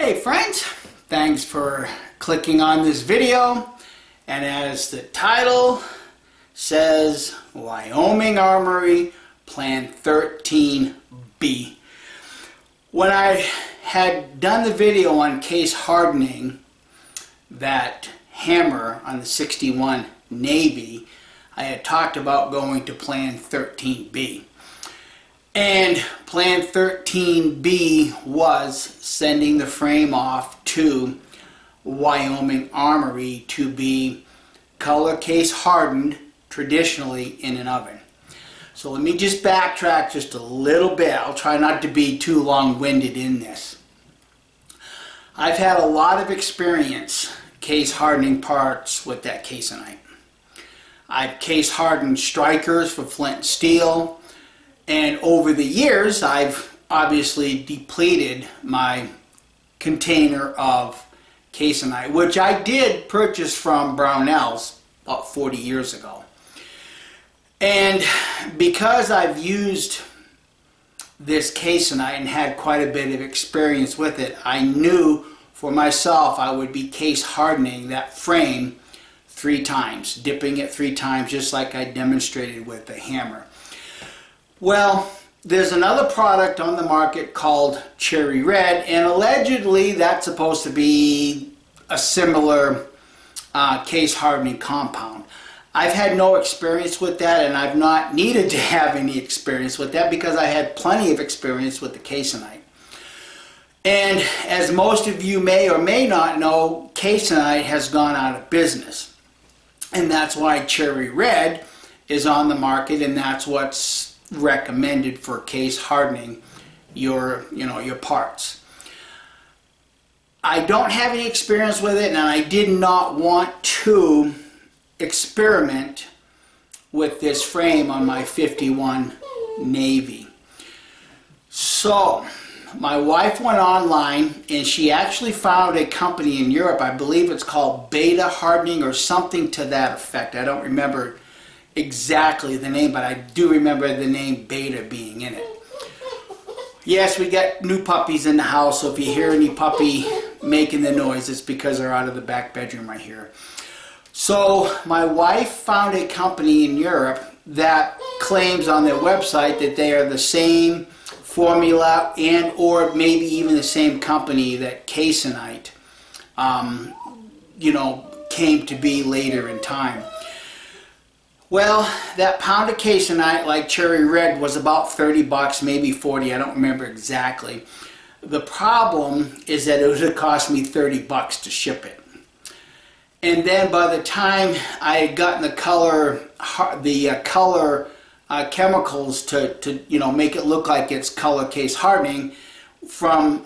Hey friends, thanks for clicking on this video, and as the title says, Wyoming Armory Plan 13B. When I had done the video on case hardening that hammer on the 61 Navy, I had talked about going to Plan 13B. And Plan 13B was sending the frame off to Wyoming Armory to be color case hardened traditionally in an oven. So let me just backtrack just a little bit. I'll try not to be too long-winded in this. I've had a lot of experience case hardening parts with that caseonite. I've case hardened strikers for flint and steel. And over the years, I've obviously depleted my container of caseonite, which I did purchase from Brownells about 40 years ago. And because I've used this caseonite and had quite a bit of experience with it, I knew for myself I would be case hardening that frame 3 times, dipping it 3 times, just like I demonstrated with the hammer. Well, there's another product on the market called Cherry Red, and allegedly that's supposed to be a similar case hardening compound. I've had no experience with that, and I've not needed to have any experience with that because I had plenty of experience with the caseonite. And as most of you may or may not know, caseonite has gone out of business. And that's why Cherry Red is on the market, and that's what's recommended for case hardening your parts. I don't have any experience with it, and I did not want to experiment with this frame on my 51 Navy. So my wife went online and she actually found a company in Europe. I believe it's called Beta Hardening or something to that effect. I don't remember exactly the name, but I do remember the name Beta being in it. Yes, we got new puppies in the house, so if you hear any puppy making the noise, it's because they're out of the back bedroom right here. So my wife found a company in Europe that claims on their website that they are the same formula and or maybe even the same company that caseonite came to be later in time. Well, that pound of caseonite, like Cherry Red, was about 30 bucks, maybe 40, I don't remember exactly. The problem is that it would have cost me 30 bucks to ship it. And then by the time I had gotten the color chemicals to make it look like it's color case hardening from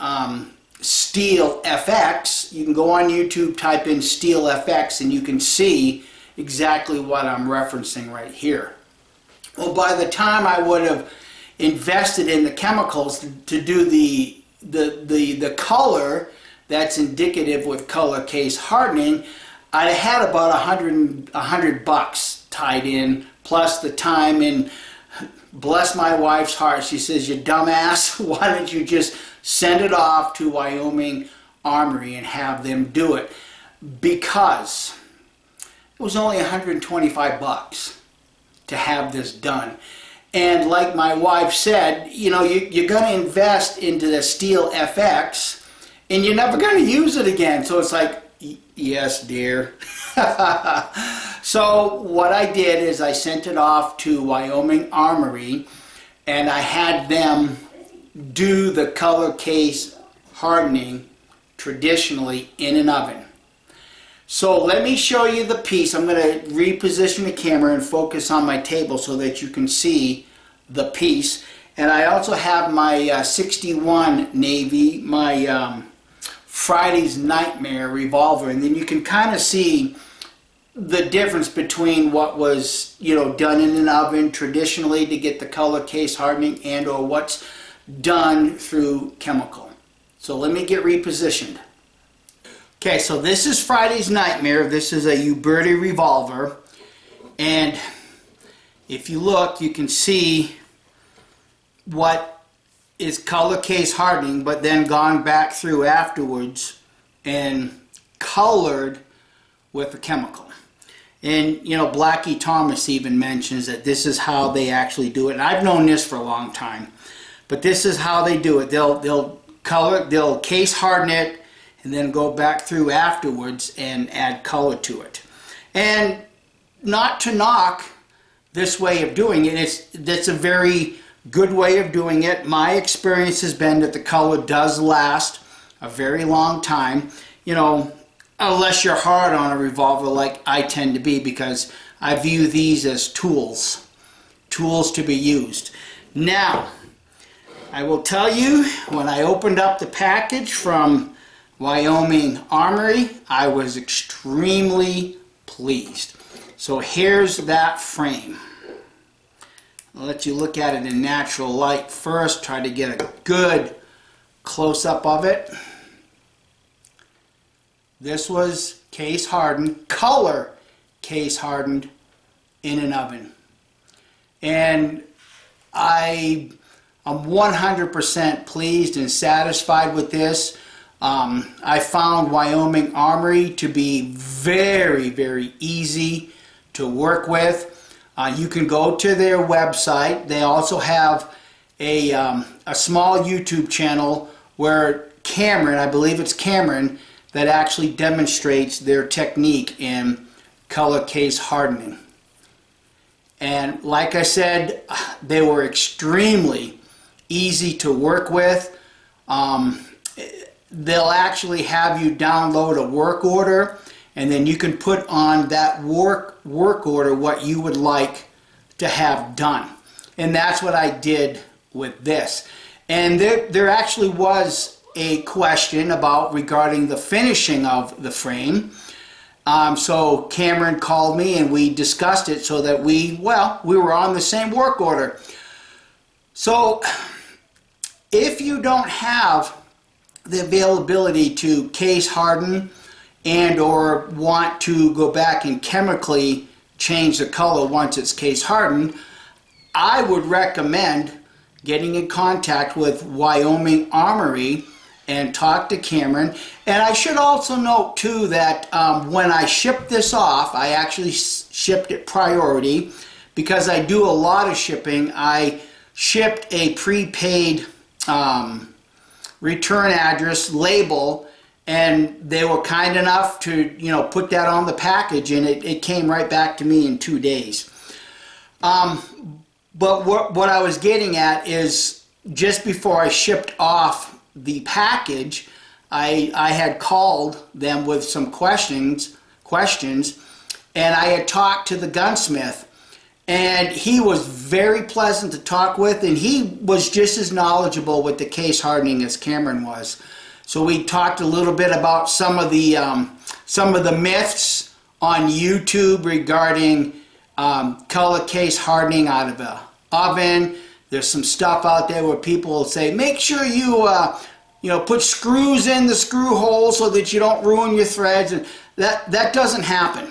Steel FX, you can go on YouTube, type in Steel FX, and you can see exactly what I'm referencing right here. Well, by the time I would have invested in the chemicals to do the color that's indicative with color case hardening, I had about 100 bucks tied in, plus the time. And bless my wife's heart, she says, "You dumbass, why don't you just send it off to Wyoming Armory and have them do it?" Because it was only 125 bucks to have this done. And like my wife said, you're going to invest into the Steel FX and you're never going to use it again. So it's like, yes, dear. So what I did is I sent it off to Wyoming Armory and I had them do the color case hardening traditionally in an oven. So let me show you the piece. I'm going to reposition the camera and focus on my table so that you can see the piece. And I also have my 61 Navy, my Friday's Nightmare revolver, and then you can kind of see the difference between what was done in an oven traditionally to get the color case hardening and or what's done through chemical. So let me get repositioned. Okay, so this is Friday's Nightmare. This is a Uberti revolver, and if you look, you can see what is color case hardening, but then gone back through afterwards and colored with a chemical. And you know, Blackie Thomas even mentions that this is how they actually do it. And I've known this for a long time, but this is how they do it. They'll case harden it and then go back through afterwards and add color to it. And not to knock this way of doing it, that's a very good way of doing it. My experience has been that the color does last a very long time, you know, unless you're hard on a revolver like I tend to be, because I view these as tools to be used. Now, I will tell you, when I opened up the package from Wyoming Armory, I was extremely pleased. So here's that frame. I'll let you look at it in natural light first, try to get a good close-up of it. This was case hardened, color case hardened in an oven. And I am 100% pleased and satisfied with this. I found Wyoming Armory to be very, very easy to work with. You can go to their website. They also have a small YouTube channel where Cameron, I believe it's Cameron, that actually demonstrates their technique in color case hardening. And like I said, they were extremely easy to work with. They'll actually have you download a work order, and then you can put on that work order what you would like to have done. And that's what I did with this. And there actually was a question regarding the finishing of the frame. So Cameron called me and we discussed it so that we were on the same work order. So if you don't have the availability to case harden and or want to go back and chemically change the color once it's case hardened, I would recommend getting in contact with Wyoming Armory and talk to Cameron. And I should also note too that when I shipped this off, I actually shipped it priority because I do a lot of shipping. I shipped a prepaid return address label, and they were kind enough to, you know, put that on the package, and it came right back to me in 2 days. But what I was getting at is, just before I shipped off the package, I had called them with some questions, and I had talked to the gunsmith, and he was very pleasant to talk with, and he was just as knowledgeable with the case hardening as Cameron was. So we talked a little bit about some of the myths on YouTube regarding color case hardening out of an oven. There's some stuff out there where people will say, make sure you put screws in the screw hole so that you don't ruin your threads. And that doesn't happen.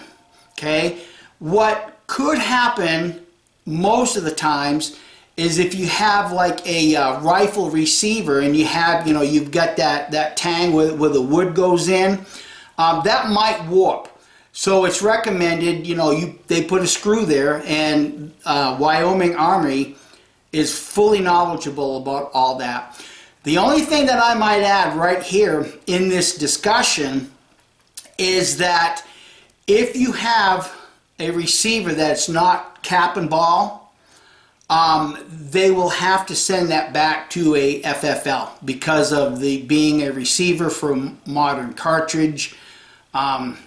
Okay, what could happen most of the times is if you have like a rifle receiver and you have, you've got that tang where the wood goes in, that might warp. So it's recommended, they put a screw there, and Wyoming Armory is fully knowledgeable about all that. The only thing that I might add right here in this discussion is that if you have a receiver that's not cap and ball, they will have to send that back to a FFL because of being a receiver for modern cartridge and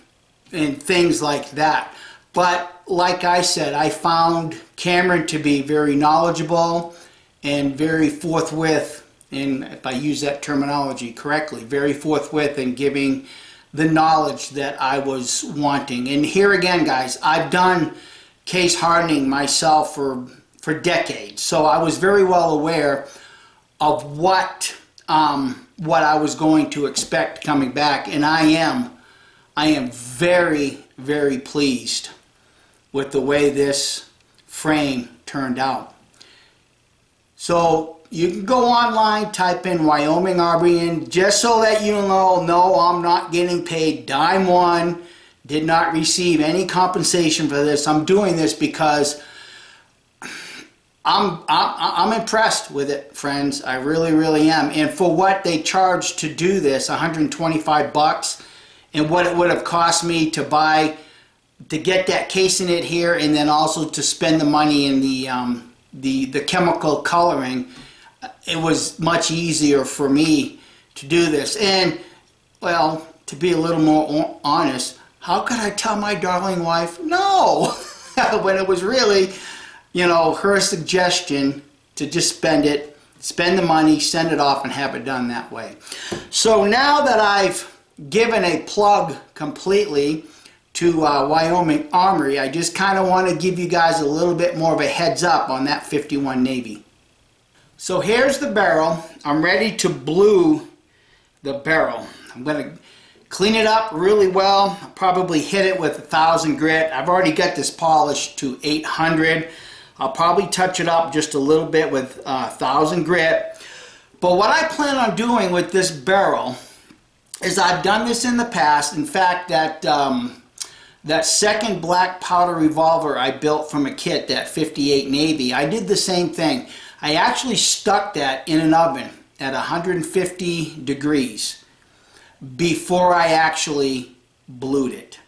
things like that. But like I said, I found Cameron to be very knowledgeable and very forthwith, and if I use that terminology correctly, very forthwith in giving the knowledge that I was wanting. And here again, guys, I've done case hardening myself for decades, so I was very well aware of what I was going to expect coming back, and I am very, very pleased with the way this frame turned out. So you can go online, type in Wyoming Armory in, just so that you know, no, I'm not getting paid dime one, did not receive any compensation for this. I'm doing this because I'm impressed with it, friends. I really, really am. And for what they charge to do this, 125 bucks, and what it would have cost me to buy, to get that case in it here, and then also to spend the money in the chemical coloring, it was much easier for me to do this. And, well, to be a little more honest, how could I tell my darling wife no? When it was really, you know, her suggestion to just spend the money, send it off, and have it done that way. So now that I've given a plug completely to Wyoming Armory, I just kind of want to give you guys a little bit more of a heads up on that 51 Navy. So here's the barrel. I'm ready to blue the barrel. I'm going to clean it up really well. I'll probably hit it with 1000 grit. I've already got this polished to 800. I'll probably touch it up just a little bit with 1000 grit. But what I plan on doing with this barrel is, I've done this in the past. In fact, that second black powder revolver I built from a kit, that 58 Navy, I did the same thing. I actually stuck that in an oven at 150 degrees before I actually blued it.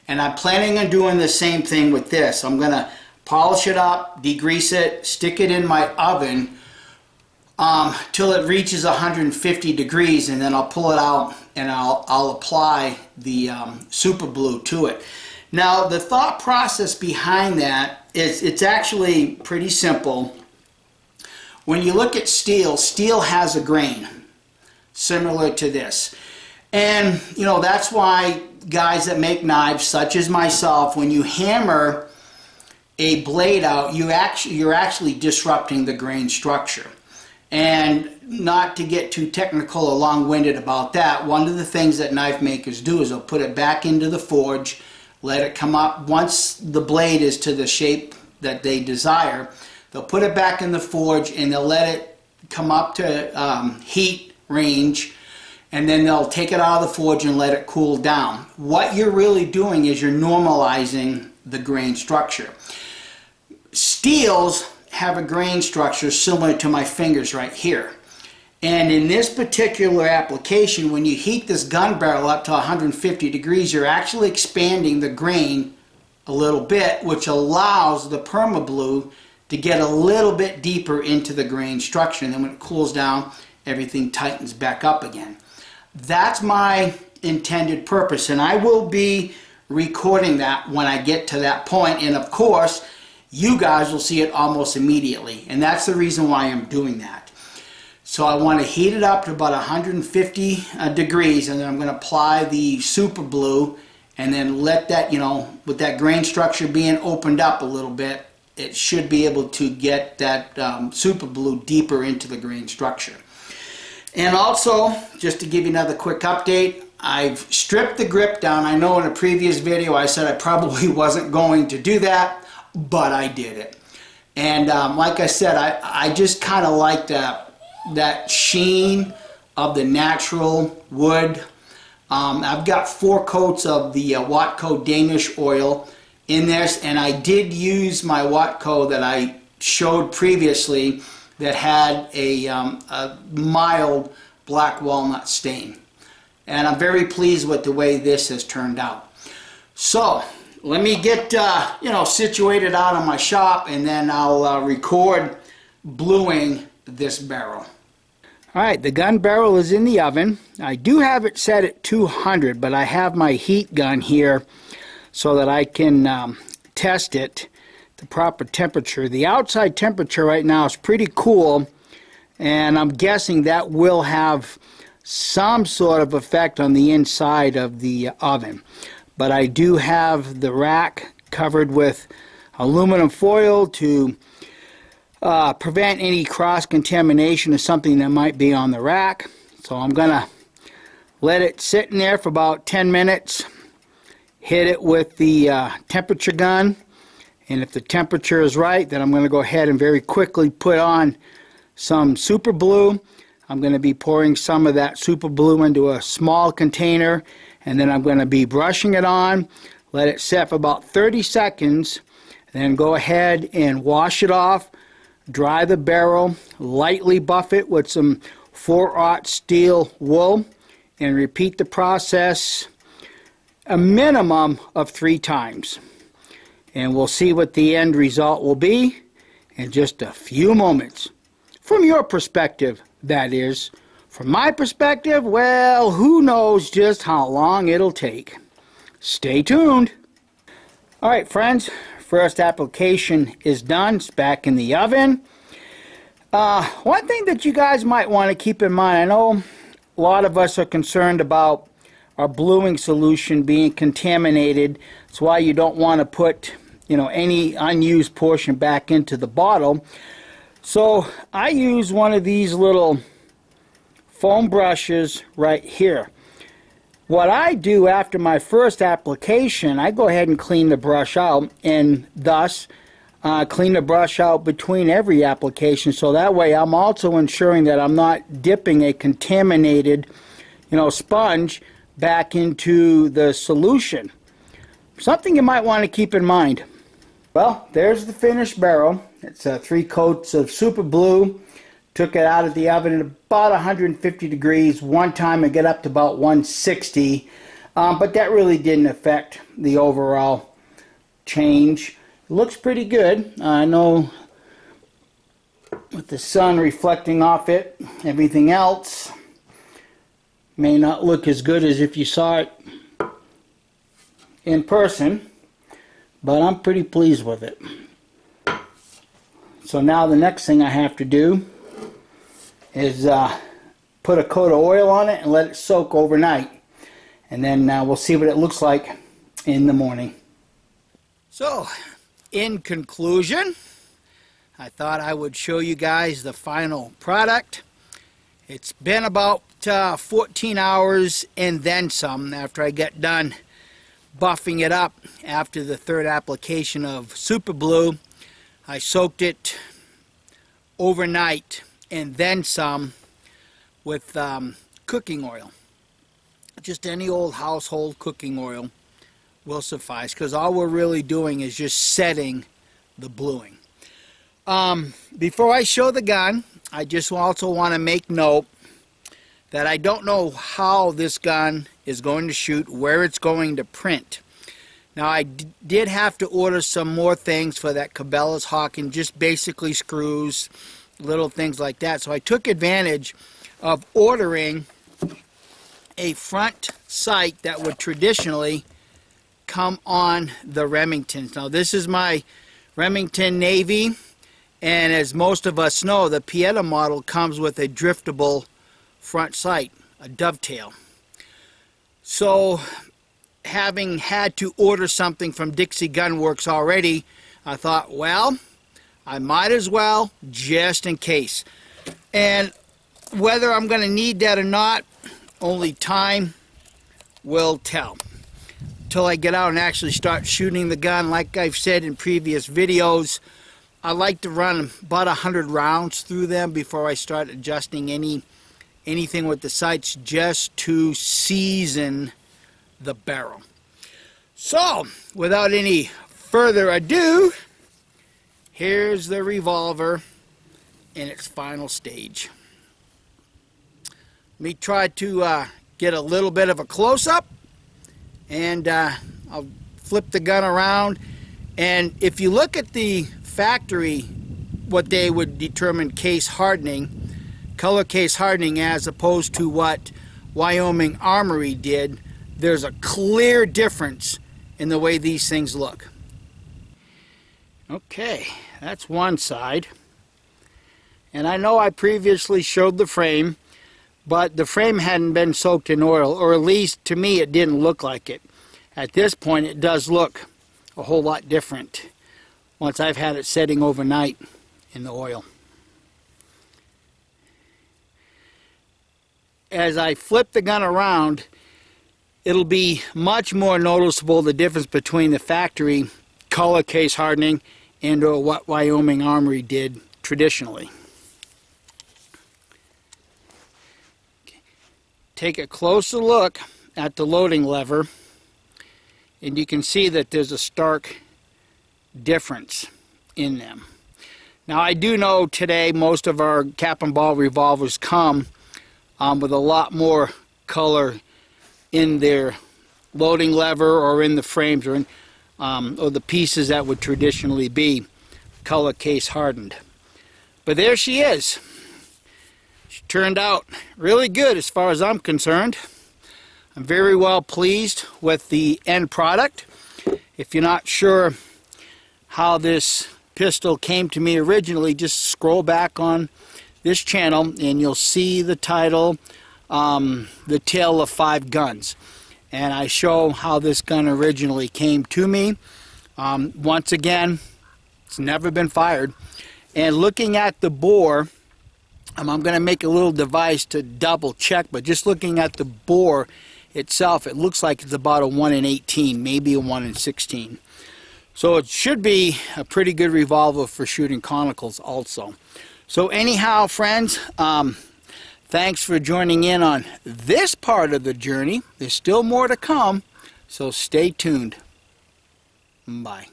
And I'm planning on doing the same thing with this. I'm going to polish it up, degrease it, stick it in my oven till it reaches 150 degrees, and then I'll pull it out and I'll apply the super blue to it. Now, the thought process behind that is, it's actually pretty simple. When you look at steel, steel has a grain similar to this. And, you know, that's why guys that make knives, such as myself, when you hammer a blade out, you're actually disrupting the grain structure. And not to get too technical or long-winded about that, one of the things that knife makers do is they'll put it back into the forge, let it come up. Once the blade is to the shape that they desire, they'll put it back in the forge and they'll let it come up to heat range, and then they'll take it out of the forge and let it cool down. What you're really doing is you're normalizing the grain structure. Steels have a grain structure similar to my fingers right here. And in this particular application, when you heat this gun barrel up to 150 degrees, you're actually expanding the grain a little bit, which allows the permablue to get a little bit deeper into the grain structure. And then when it cools down, everything tightens back up again. That's my intended purpose, and I will be recording that when I get to that point. And of course, you guys will see it almost immediately, and that's the reason why I'm doing that. So I want to heat it up to about 150 degrees, and then I'm going to apply the super blue, and then let that, you know, with that grain structure being opened up a little bit, it should be able to get that super blue deeper into the grain structure. And also, just to give you another quick update, I've stripped the grip down. I know in a previous video I said I probably wasn't going to do that, but I did it. And like I said, I just kind of like that sheen of the natural wood. I've got 4 coats of the Watco Danish oil in this, and I did use my Watco that I showed previously that had a mild black walnut stain. And I'm very pleased with the way this has turned out. So let me get situated out of my shop, and then I'll record bluing this barrel. Alright, the gun barrel is in the oven. I do have it set at 200, but I have my heat gun here so that I can test it the proper temperature. The outside temperature right now is pretty cool, and I'm guessing that will have some sort of effect on the inside of the oven. But I do have the rack covered with aluminum foil to prevent any cross-contamination of something that might be on the rack. So I'm going to let it sit in there for about 10 minutes, hit it with the temperature gun, and if the temperature is right, then I'm going to go ahead and very quickly put on some super glue. I'm going to be pouring some of that super glue into a small container, and then I'm going to be brushing it on, let it set for about 30 seconds, then go ahead and wash it off, dry the barrel, lightly buff it with some 4/0 steel wool, and repeat the process a minimum of 3 times. And we'll see what the end result will be in just a few moments. From your perspective, that is. From my perspective, well, who knows just how long it'll take. Stay tuned. Alright friends, first application is done. It's back in the oven. One thing that you guys might want to keep in mind, I know a lot of us are concerned about our bluing solution being contaminated. That's why you don't want to put, any unused portion back into the bottle. So I use one of these little foam brushes right here. What I do after my first application, I go ahead and clean the brush out, and thus clean the brush out between every application, so that way I'm also ensuring that I'm not dipping a contaminated sponge back into the solution. Something you might want to keep in mind. Well, there's the finished barrel. It's 3 coats of super glue. Took it out of the oven at about 150 degrees. One time it got up to about 160, but that really didn't affect the overall change. It looks pretty good. I know with the sun reflecting off it, everything else may not look as good as if you saw it in person, but I'm pretty pleased with it. So now the next thing I have to do is put a coat of oil on it and let it soak overnight, and then we'll see what it looks like in the morning. So in conclusion, I thought I would show you guys the final product. It's been about 14 hours and then some after I get done buffing it up after the 3rd application of super glue. I soaked it overnight and then some with cooking oil. Just any old household cooking oil will suffice, because all we're really doing is just setting the bluing. Before I show the gun, I just also want to make note that I don't know how this gun is going to shoot, where it's going to print. Now I did have to order some more things for that Cabela's Hawken, just basically screws, little things like that. So I took advantage of ordering a front sight that would traditionally come on the Remingtons. Now this is my Remington Navy, and as most of us know, the Pieta model comes with a driftable front sight, a dovetail. So having had to order something from Dixie Gun Works already, I thought, well, I might as well, just in case. And whether I'm going to need that or not, only time will tell. Till I get out and actually start shooting the gun. Like I've said in previous videos, I like to run about 100 rounds through them before I start adjusting anything with the sights, just to season the barrel. So, without any further ado, here's the Revolver in its final stage. Let me try to get a little bit of a close-up, and I'll flip the gun around. And if you look at the factory, what they would determine case hardening, color case hardening, as opposed to what Wyoming Armory did, there's a clear difference in the way these things look. Okay, that's one side. And I know I previously showed the frame, but the frame hadn't been soaked in oil, or at least to me it didn't look like it. At this point it does look a whole lot different once I've had it setting overnight in the oil. As I flip the gun around, it'll be much more noticeable the difference between the factory color case hardening and what Wyoming Armory did traditionally. take a closer look at the loading lever, and you can see that there's a stark difference in them. Now, I do know today most of our cap and ball revolvers come with a lot more color in their loading lever or in the frames or the pieces that would traditionally be color case hardened. But there she is. She turned out really good as far as I'm concerned. I'm very well pleased with the end product. If you're not sure how this pistol came to me originally, just scroll back on this channel and you'll see the title, The Tale of 5 Guns. And I show how this gun originally came to me. Once again, it's never been fired. And looking at the bore, I'm going to make a little device to double check, but just looking at the bore itself, it looks like it's about a 1 in 18, maybe a 1 in 16. So it should be a pretty good revolver for shooting conicals also. So anyhow, friends, thanks for joining in on this part of the journey. There's still more to come, so stay tuned. Bye.